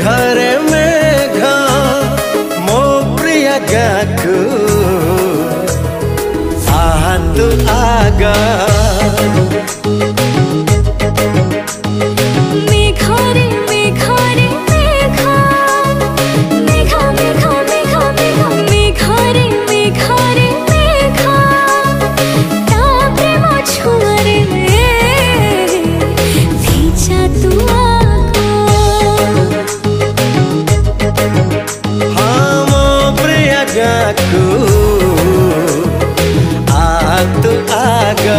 घरे मेघा मो प्रिय गाकु तू आगा तू आगा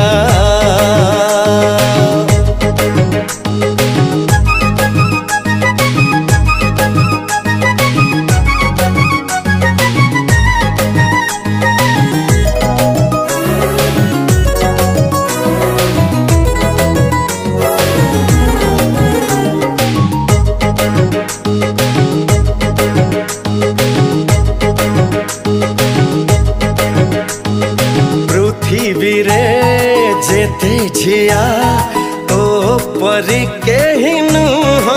पृथ्वीरे जेते झिया तो परी के नुह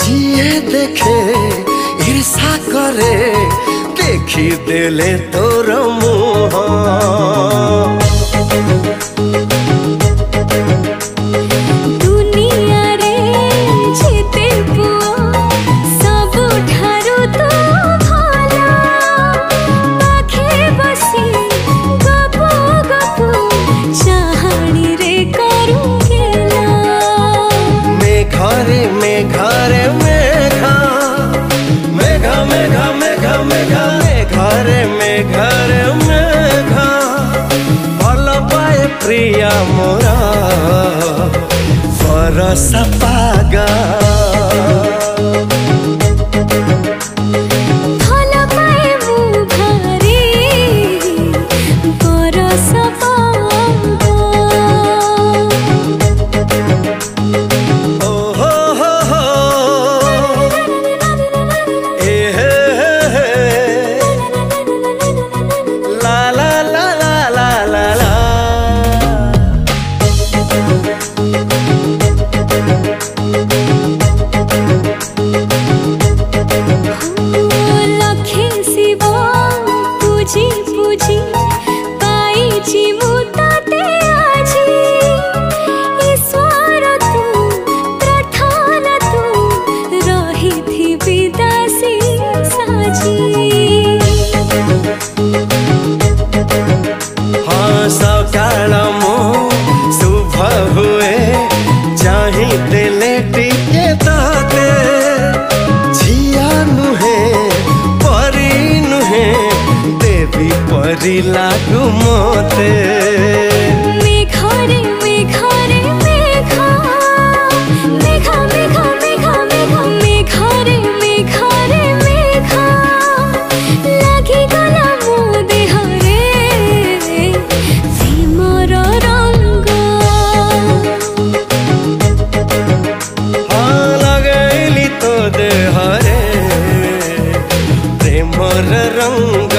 जिए देखे ईर्षा करे देखी देले तोर मुह घरे मेघा भल पाए प्रिया मोरा बरस पागा सकाल मो शुभ हुए चाही देले टिके ताते झिया नुहे परी नुहे देवी परी लागू मोते प्रेमर रंग